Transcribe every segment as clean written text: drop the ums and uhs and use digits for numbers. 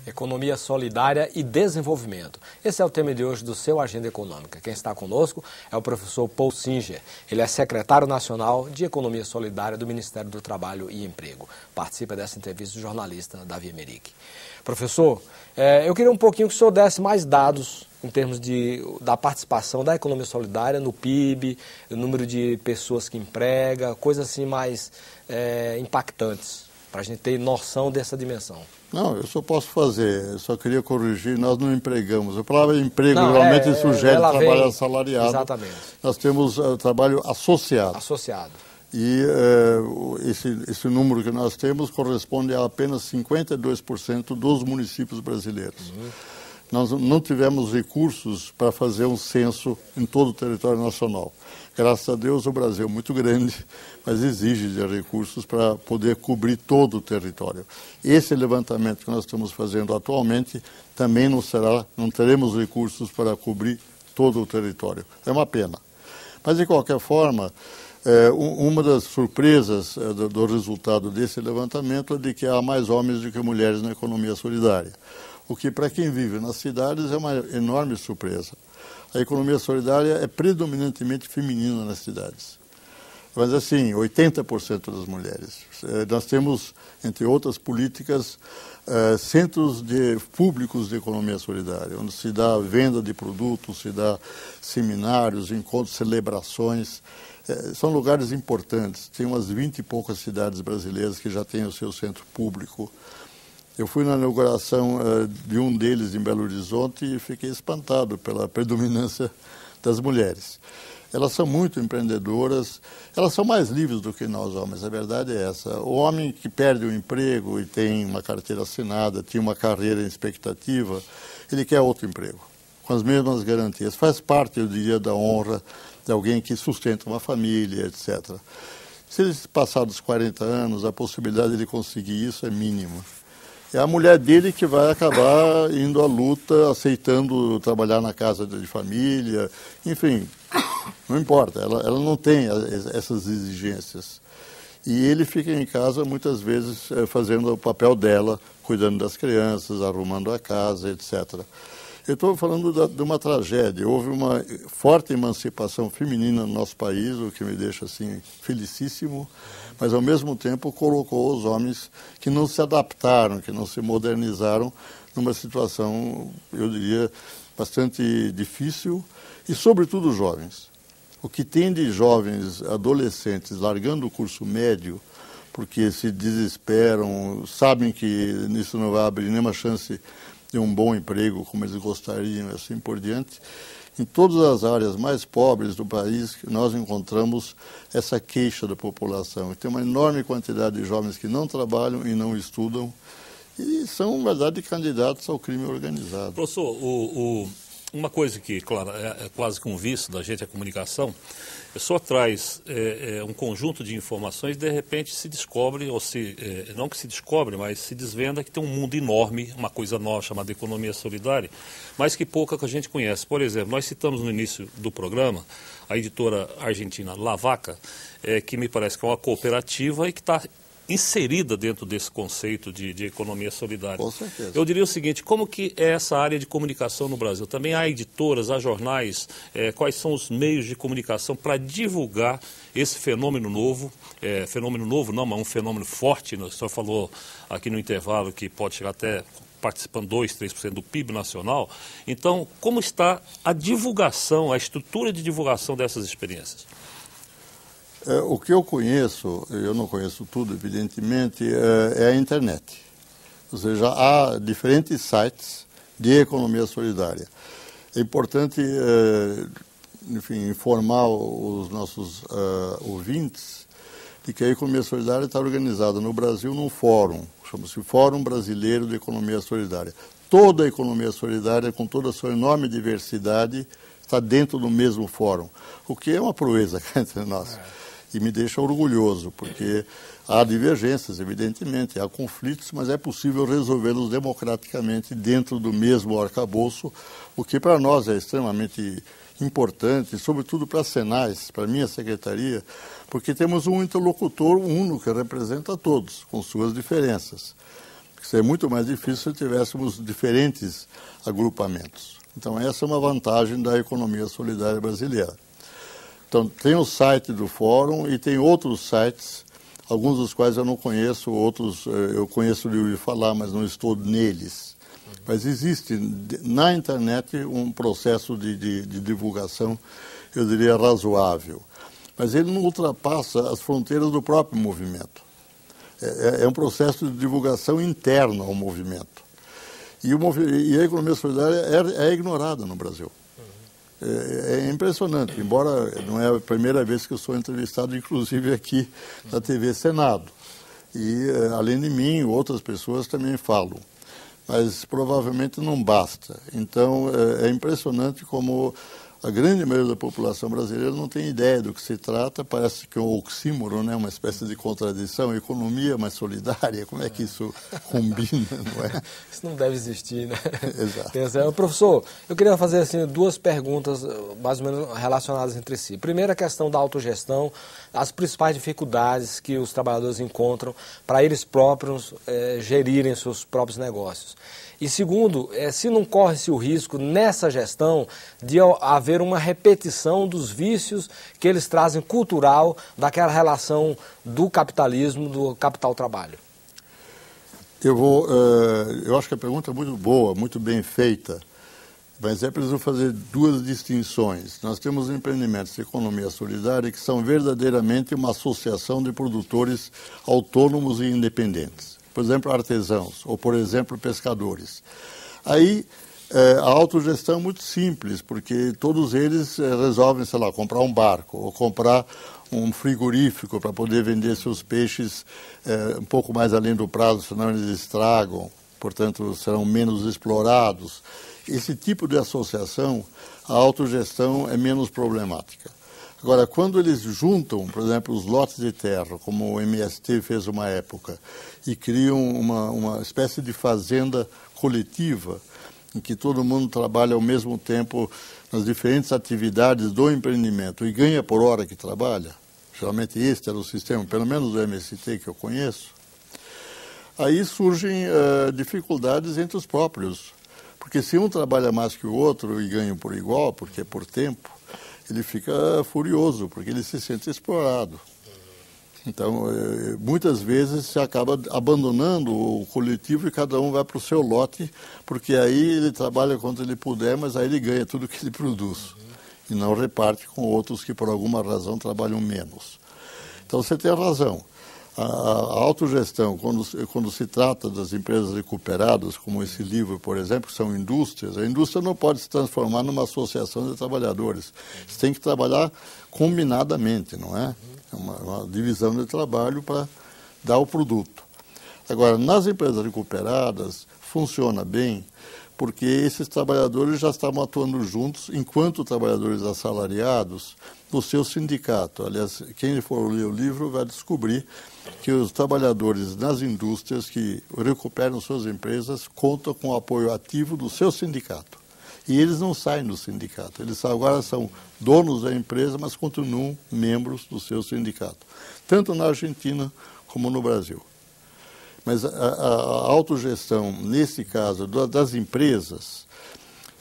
Economia solidária e desenvolvimento. Esse é o tema de hoje do seu Agenda Econômica. Quem está conosco é o professor Paul Singer. Ele é secretário nacional de Economia Solidária do Ministério do Trabalho e Emprego. Participa dessa entrevista o jornalista Davi Emerick. Professor, eu queria um pouquinho que o senhor desse mais dados em termos da participação da economia solidária no PIB, o número de pessoas que emprega, coisas assim mais impactantes, para a gente ter noção dessa dimensão. Não, eu só posso fazer, eu só queria corrigir, nós não empregamos. A palavra emprego geralmente sugere trabalho assalariado. Exatamente. Nós temos trabalho associado. Associado. E esse número que nós temos corresponde a apenas 52% dos municípios brasileiros. Nós não tivemos recursos para fazer um censo em todo o território nacional. Graças a Deus o Brasil é muito grande, mas exige de recursos para poder cobrir todo o território. Esse levantamento que nós estamos fazendo atualmente também não teremos recursos para cobrir todo o território. É uma pena. Mas de qualquer forma, uma das surpresas do resultado desse levantamento é de que há mais homens do que mulheres na economia solidária. O que, para quem vive nas cidades, é uma enorme surpresa. A economia solidária é predominantemente feminina nas cidades. Mas, assim, 80% das mulheres. Nós temos, entre outras políticas, centros públicos de economia solidária, onde se dá venda de produtos, se dá seminários, encontros, celebrações. São lugares importantes. Tem umas 20 e poucas cidades brasileiras que já têm o seu centro público. Eu fui na inauguração de um deles em Belo Horizonte e fiquei espantado pela predominância das mulheres. Elas são muito empreendedoras, elas são mais livres do que nós homens, a verdade é essa. O homem que perde o emprego e tem uma carteira assinada, tinha uma carreira em expectativa, ele quer outro emprego, com as mesmas garantias. Faz parte, eu diria, da honra de alguém que sustenta uma família, etc. Se ele passar dos 40 anos, a possibilidade de ele conseguir isso é mínima. É a mulher dele que vai acabar indo à luta, aceitando trabalhar na casa de família, enfim, não importa, ela não tem essas exigências. E ele fica em casa, muitas vezes, fazendo o papel dela, cuidando das crianças, arrumando a casa, etc. Eu estou falando de uma tragédia. Houve uma forte emancipação feminina no nosso país, o que me deixa assim felicíssimo, mas ao mesmo tempo colocou os homens que não se adaptaram, que não se modernizaram, numa situação, eu diria, bastante difícil, e sobretudo jovens. O que tem de jovens adolescentes largando o curso médio, porque se desesperam, sabem que nisso não vai abrir nenhuma chance de um bom emprego como eles gostariam e assim por diante. Em todas as áreas mais pobres do país, nós encontramos essa queixa da população. Tem uma enorme quantidade de jovens que não trabalham e não estudam e são, na verdade, candidatos ao crime organizado. Professor, uma coisa que, claro, é quase que um vício da gente, a comunicação, só traz um conjunto de informações e, de repente, se descobre, ou não que se descobre, mas se desvenda que tem um mundo enorme, uma coisa nova chamada economia solidária, mas que pouca que a gente conhece. Por exemplo, nós citamos no início do programa a editora argentina La Vaca, que me parece que é uma cooperativa e que está inserida dentro desse conceito de economia solidária. Com certeza. Eu diria o seguinte, como que é essa área de comunicação no Brasil? Também há editoras, há jornais, quais são os meios de comunicação para divulgar esse fenômeno novo? Fenômeno novo não, mas um fenômeno forte, o senhor falou aqui no intervalo que pode chegar até participando 2, 3% do PIB nacional. Então, como está a divulgação, a estrutura de divulgação dessas experiências? O que eu conheço, eu não conheço tudo, evidentemente, é a internet. Ou seja, há diferentes sites de economia solidária. É importante, enfim, informar os nossos ouvintes de que a economia solidária está organizada no Brasil num fórum, chama-se Fórum Brasileiro de Economia Solidária. Toda a economia solidária, com toda a sua enorme diversidade, está dentro do mesmo fórum, o que é uma proeza entre nós. E me deixa orgulhoso, porque há divergências, evidentemente, há conflitos, mas é possível resolvê-los democraticamente dentro do mesmo arcabouço, o que para nós é extremamente importante, sobretudo para a Senais, para a minha secretaria, porque temos um interlocutor uno que representa todos, com suas diferenças. Seria muito mais difícil se tivéssemos diferentes agrupamentos. Então, essa é uma vantagem da economia solidária brasileira. Então, tem o site do Fórum e tem outros sites, alguns dos quais eu não conheço, outros eu conheço de ouvir falar, mas não estou neles. Mas existe na internet um processo de divulgação, eu diria, razoável. Mas ele não ultrapassa as fronteiras do próprio movimento. É um processo de divulgação interno ao movimento. E a economia solidária é ignorada no Brasil. É impressionante, embora não é a primeira vez que eu sou entrevistado, inclusive aqui na TV Senado. E, além de mim, outras pessoas também falam. Mas provavelmente não basta. Então, é impressionante como a grande maioria da população brasileira não tem ideia do que se trata. Parece que é um oxímoron, né? Uma espécie de contradição. Economia mais solidária, como é que isso combina, não é? Isso não deve existir, né? Exato. Professor, eu queria fazer assim, duas perguntas mais ou menos relacionadas entre si. Primeiro, a questão da autogestão, as principais dificuldades que os trabalhadores encontram para eles próprios gerirem seus próprios negócios. E segundo, se não corre-se o risco nessa gestão de haver uma repetição dos vícios que eles trazem cultural daquela relação do capitalismo, do capital-trabalho. Eu acho que a pergunta é muito boa, muito bem feita, mas é preciso fazer duas distinções. Nós temos empreendimentos de economia solidária que são verdadeiramente uma associação de produtores autônomos e independentes. Por exemplo, artesãos, ou, por exemplo, pescadores. Aí, a autogestão é muito simples, porque todos eles resolvem, sei lá, comprar um barco, ou comprar um frigorífico para poder vender seus peixes um pouco mais além do prazo, senão eles estragam, portanto, serão menos explorados. Esse tipo de associação, a autogestão é menos problemática. Agora, quando eles juntam, por exemplo, os lotes de terra, como o MST fez uma época, e criam uma espécie de fazenda coletiva, em que todo mundo trabalha ao mesmo tempo nas diferentes atividades do empreendimento e ganha por hora que trabalha, geralmente este era o sistema, pelo menos do MST que eu conheço, aí surgem dificuldades entre os próprios. Porque se um trabalha mais que o outro e ganha por igual, porque é por tempo, ele fica furioso, porque ele se sente explorado. Então, muitas vezes se acaba abandonando o coletivo e cada um vai para o seu lote, porque aí ele trabalha quanto ele puder, mas aí ele ganha tudo que ele produz. E não reparte com outros que por alguma razão trabalham menos. Então, você tem razão. A autogestão, quando se trata das empresas recuperadas, como esse livro, por exemplo, que são indústrias, a indústria não pode se transformar numa associação de trabalhadores. Você tem que trabalhar combinadamente, não é? É uma divisão de trabalho para dar o produto. Agora, nas empresas recuperadas, funciona bem, porque esses trabalhadores já estavam atuando juntos, enquanto trabalhadores assalariados, no seu sindicato. Aliás, quem for ler o livro vai descobrir que os trabalhadores nas indústrias que recuperam suas empresas contam com o apoio ativo do seu sindicato. E eles não saem do sindicato. Eles agora são donos da empresa, mas continuam membros do seu sindicato. Tanto na Argentina como no Brasil. Mas a autogestão, nesse caso, das empresas,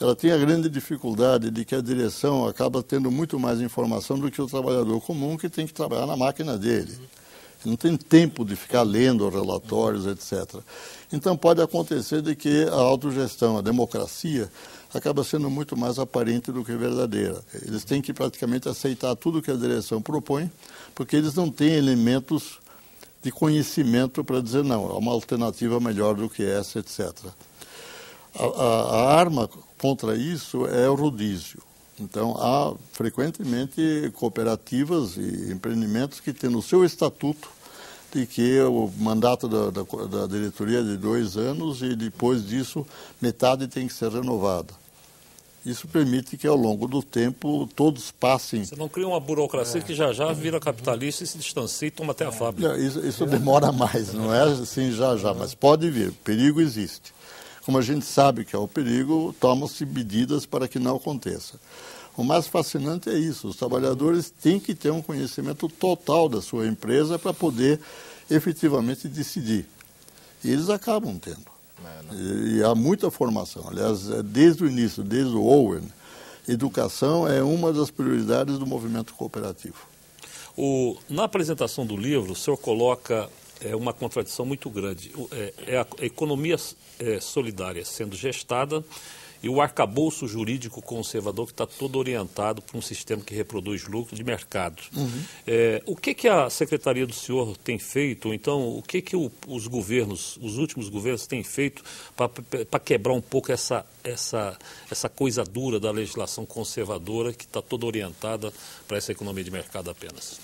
ela tem a grande dificuldade de que a direção acaba tendo muito mais informação do que o trabalhador comum, que tem que trabalhar na máquina dele. Não tem tempo de ficar lendo relatórios, etc. Então pode acontecer de que a autogestão, a democracia, acaba sendo muito mais aparente do que verdadeira. Eles têm que praticamente aceitar tudo que a direção propõe, porque eles não têm elementos de conhecimento para dizer não, há uma alternativa melhor do que essa, etc. A arma contra isso é o rodízio. Então, há frequentemente cooperativas e empreendimentos que têm no seu estatuto de que o mandato da diretoria é de 2 anos e depois disso metade tem que ser renovada. Isso permite que ao longo do tempo todos passem... Você não cria uma burocracia que já vira capitalista e se distancia e toma até a fábrica. Isso demora mais, não é assim já, mas pode vir, o perigo existe. Como a gente sabe que é o perigo, tomam-se medidas para que não aconteça. O mais fascinante é isso, os trabalhadores têm que ter um conhecimento total da sua empresa para poder efetivamente decidir. E eles acabam tendo. E há muita formação. Aliás, desde o início, desde o Owen, educação é uma das prioridades do movimento cooperativo. Na apresentação do livro, o senhor coloca uma contradição muito grande. A economia solidária sendo gestada e o arcabouço jurídico conservador que está todo orientado para um sistema que reproduz lucro de mercado. O que a Secretaria do senhor tem feito, ou então o que os governos, os últimos governos têm feito para quebrar um pouco essa coisa dura da legislação conservadora que está toda orientada para essa economia de mercado apenas?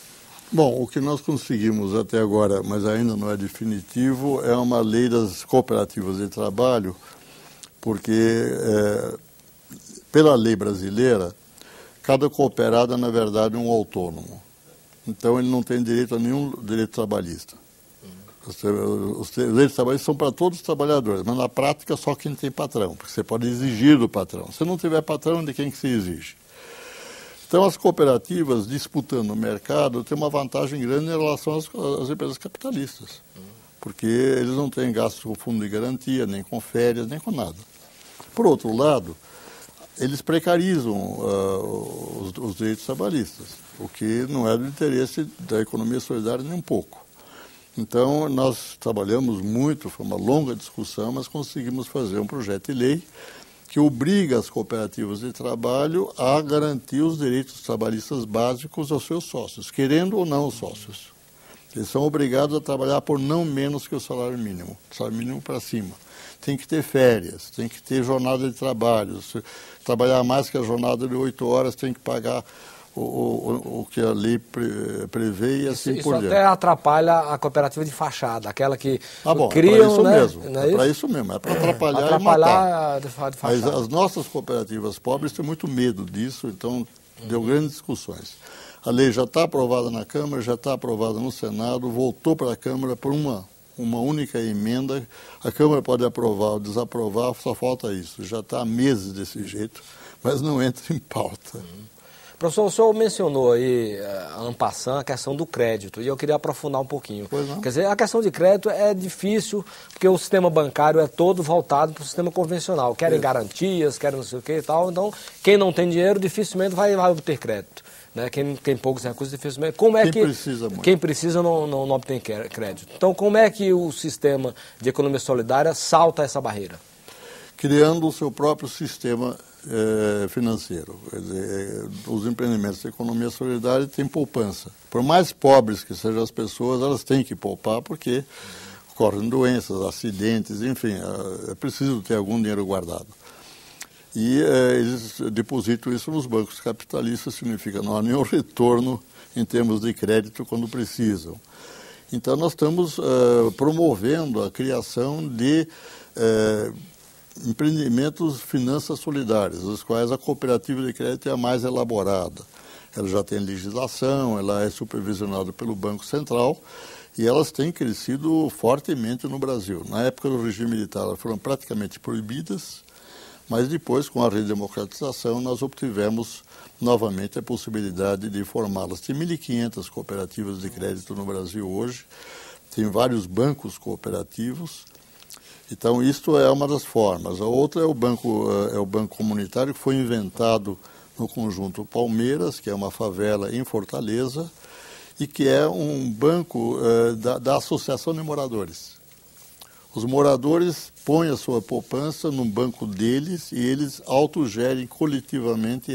Bom, o que nós conseguimos até agora, mas ainda não é definitivo, é uma lei das cooperativas de trabalho, porque pela lei brasileira, cada cooperado é, na verdade, um autônomo. Então, ele não tem direito a nenhum direito trabalhista. Os direitos trabalhistas são para todos os trabalhadores, mas na prática só quem tem patrão, porque você pode exigir do patrão. Se não tiver patrão, de quem que se exige? Então, as cooperativas, disputando o mercado, têm uma vantagem grande em relação às empresas capitalistas, porque eles não têm gastos com fundo de garantia, nem com férias, nem com nada. Por outro lado, eles precarizam os direitos trabalhistas, o que não é do interesse da economia solidária nem um pouco. Então, nós trabalhamos muito, foi uma longa discussão, mas conseguimos fazer um projeto de lei que obriga as cooperativas de trabalho a garantir os direitos trabalhistas básicos aos seus sócios, querendo ou não os sócios. Eles são obrigados a trabalhar por não menos que o salário mínimo para cima. Tem que ter férias, tem que ter jornada de trabalho. Se trabalhar mais que a jornada de 8 horas, tem que pagar o que a lei prevê e assim por diante. Isso até atrapalha a cooperativa de fachada, aquela que criam, né? É para isso mesmo, é para atrapalhar e matar. De fachada. Mas as nossas cooperativas pobres têm muito medo disso, então deu grandes discussões. A lei já está aprovada na Câmara, já está aprovada no Senado, voltou para a Câmara por uma única emenda. A Câmara pode aprovar ou desaprovar, só falta isso. Já está há meses desse jeito, mas não entra em pauta. Professor, o senhor mencionou aí, en passant, a questão do crédito, e eu queria aprofundar um pouquinho. Pois não. Quer dizer, a questão de crédito é difícil, porque o sistema bancário é todo voltado para o sistema convencional. Querem garantias, querem não sei o que e tal, então quem não tem dinheiro dificilmente vai obter crédito. Né? Quem tem poucos recursos dificilmente... Quem precisa não obtém crédito. Então, como é que o sistema de economia solidária salta essa barreira? Criando o seu próprio sistema financeiro. Quer dizer, os empreendimentos de economia solidária têm poupança. Por mais pobres que sejam as pessoas, elas têm que poupar porque ocorrem doenças, acidentes, enfim, é preciso ter algum dinheiro guardado. E eles depositam isso nos bancos capitalistas, significa não há nenhum retorno em termos de crédito quando precisam. Então, nós estamos promovendo a criação de empreendimentos finanças solidárias, os quais a cooperativa de crédito é a mais elaborada. Ela já tem legislação, ela é supervisionada pelo Banco Central e elas têm crescido fortemente no Brasil. Na época do regime militar, elas foram praticamente proibidas, mas depois, com a redemocratização, nós obtivemos novamente a possibilidade de formá-las. Tem 1.500 cooperativas de crédito no Brasil hoje, tem vários bancos cooperativos. Então, isto é uma das formas. A outra é o banco comunitário, que foi inventado no conjunto Palmeiras, que é uma favela em Fortaleza, e que é um banco da Associação de Moradores. Os moradores põem a sua poupança num banco deles e eles autogerem coletivamente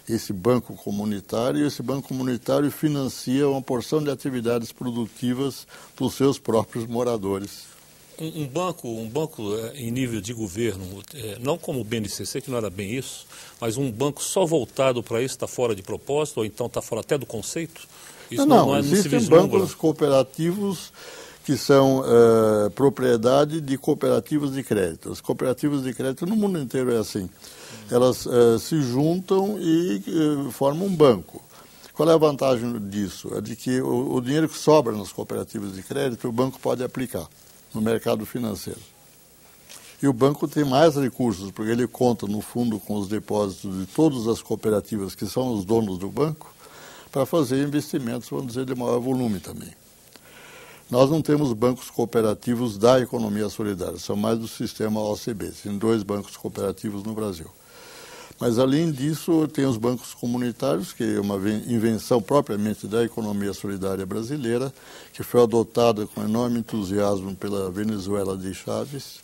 esse banco comunitário, e esse banco comunitário financia uma porção de atividades produtivas dos seus próprios moradores. Um banco em nível de governo, não como o BNCC, que não era bem isso, mas um banco só voltado para isso está fora de propósito, ou então está fora até do conceito? Isso não existem bancos cooperativos que são propriedade de cooperativas de crédito. As cooperativas de crédito no mundo inteiro é assim. Elas se juntam e formam um banco. Qual é a vantagem disso? É de que o dinheiro que sobra nas cooperativas de crédito, o banco pode aplicar no mercado financeiro. E o banco tem mais recursos, porque ele conta, no fundo, com os depósitos de todas as cooperativas que são os donos do banco, para fazer investimentos, vamos dizer, de maior volume também. Nós não temos bancos cooperativos da economia solidária, são mais do sistema OCB, tem 2 bancos cooperativos no Brasil. Mas, além disso, tem os bancos comunitários, que é uma invenção propriamente da economia solidária brasileira, que foi adotada com enorme entusiasmo pela Venezuela de Chávez.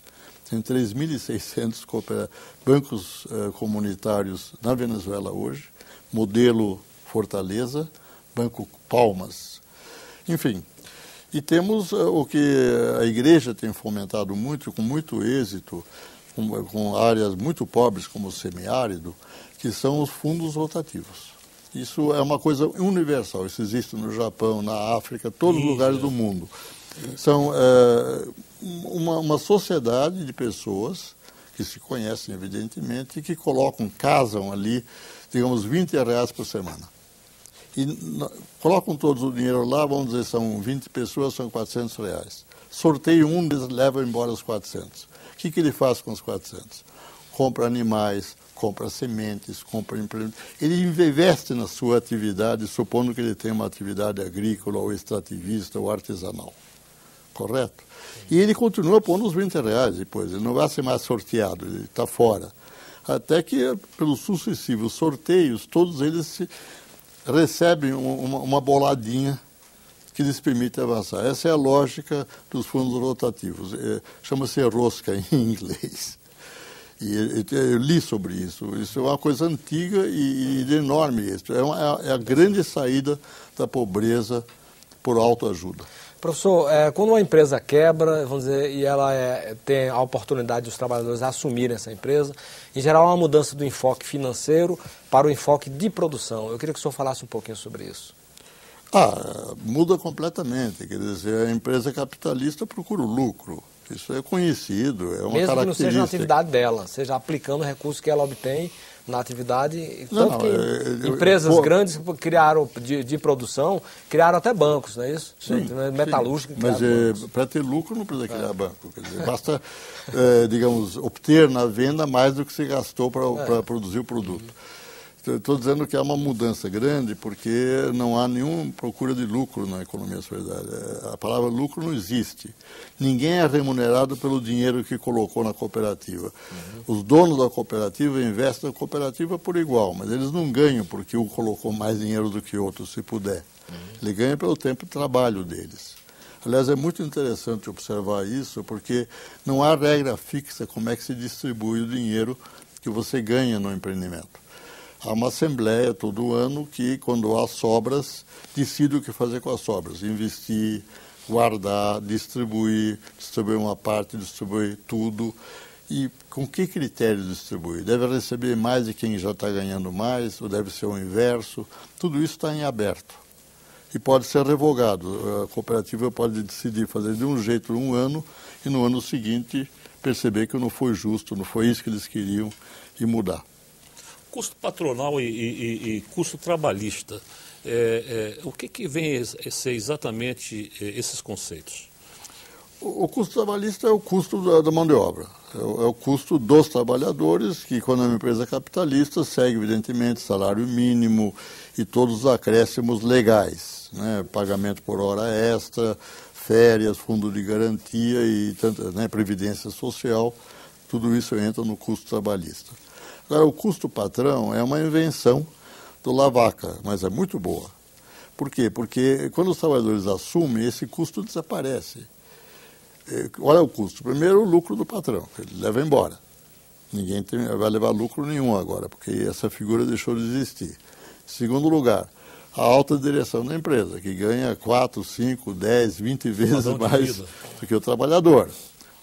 Tem 3.600 bancos comunitários na Venezuela hoje, modelo Fortaleza, Banco Palmas. Enfim, e temos o que a igreja tem fomentado muito, com muito êxito, com áreas muito pobres como o semiárido, que são os fundos rotativos. Isso é uma coisa universal, isso existe no Japão, na África, todos os lugares do mundo. São uma sociedade de pessoas que se conhecem, evidentemente, e que casam ali, digamos, R$20 por semana. E colocam todos o dinheiro lá, vamos dizer, são 20 pessoas, são R$400. Sorteio um, eles levam embora os 400. O que ele faz com os 400? Compra animais, compra sementes, compra implementos. Ele investe na sua atividade, supondo que ele tem uma atividade agrícola, ou extrativista, ou artesanal. Correto? E ele continua pondo os R$20 depois, ele não vai ser mais sorteado, ele está fora. Até que, pelos sucessivos sorteios, todos eles recebem uma boladinha que lhes permite avançar. Essa é a lógica dos fundos rotativos. Chama-se rosca em inglês. E eu li sobre isso. Isso é uma coisa antiga e de enorme êxito. É a grande saída da pobreza por autoajuda. Professor, quando uma empresa quebra, vamos dizer, e ela tem a oportunidade dos trabalhadores assumirem essa empresa, em geral, há uma mudança do enfoque financeiro para o enfoque de produção. Eu queria que o senhor falasse um pouquinho sobre isso. Muda completamente. Quer dizer, a empresa capitalista procura o lucro. Isso é conhecido, é uma mesmo característica. Que não seja na atividade dela, seja aplicando recursos que ela obtém na atividade. Tanto que empresas grandes criaram de produção, criaram até bancos, não é isso? Sim, metalúrgica. Mas para ter lucro não precisa criar banco. Quer dizer, basta, digamos, obter na venda mais do que se gastou para produzir o produto. Estou dizendo que é uma mudança grande porque não há nenhuma procura de lucro na economia solidária. A palavra lucro não existe. Ninguém é remunerado pelo dinheiro que colocou na cooperativa. Os donos da cooperativa investem na cooperativa por igual, mas eles não ganham porque um colocou mais dinheiro do que outro, se puder. Ele ganha pelo tempo de trabalho deles. Aliás, é muito interessante observar isso porque não há regra fixa como é que se distribui o dinheiro que você ganha no empreendimento. Há uma assembleia todo ano que, quando há sobras, decide o que fazer com as sobras. Investir, guardar, distribuir uma parte, distribuir tudo. E com que critério distribuir? Deve receber mais de quem já está ganhando mais, ou deve ser o inverso? Tudo isso está em aberto. E pode ser revogado. A cooperativa pode decidir fazer de um jeito um ano e no ano seguinte perceber que não foi justo, não foi isso que eles queriam e mudar. Custo patronal e custo trabalhista, o que vem a ser exatamente esses conceitos? O custo trabalhista é o custo da mão de obra, é o custo dos trabalhadores, que quando é uma empresa capitalista segue, evidentemente, salário mínimo e todos os acréscimos legais, né? Pagamento por hora extra, férias, fundo de garantia e previdência social, tudo isso entra no custo trabalhista. Agora, o custo patrão é uma invenção do Lavaca, mas é muito boa. Por quê? Porque quando os trabalhadores assumem, esse custo desaparece. Olha o custo. Primeiro, o lucro do patrão, que ele leva embora. Ninguém vai levar lucro nenhum agora, porque essa figura deixou de existir. Segundo lugar, a alta direção da empresa, que ganha 4, 5, 10, 20 vezes mais do que o trabalhador.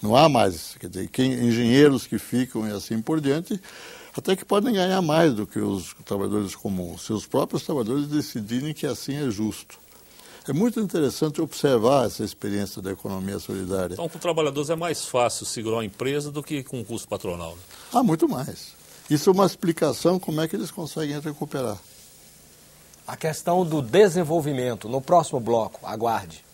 Não há mais, quer dizer, engenheiros que ficam e assim por diante, até que podem ganhar mais do que os trabalhadores comuns, se os próprios trabalhadores decidirem que assim é justo. É muito interessante observar essa experiência da economia solidária. Então, com trabalhadores é mais fácil segurar uma empresa do que com o custo patronal, né? Muito mais. Isso é uma explicação como é que eles conseguem recuperar. A questão do desenvolvimento, no próximo bloco, aguarde.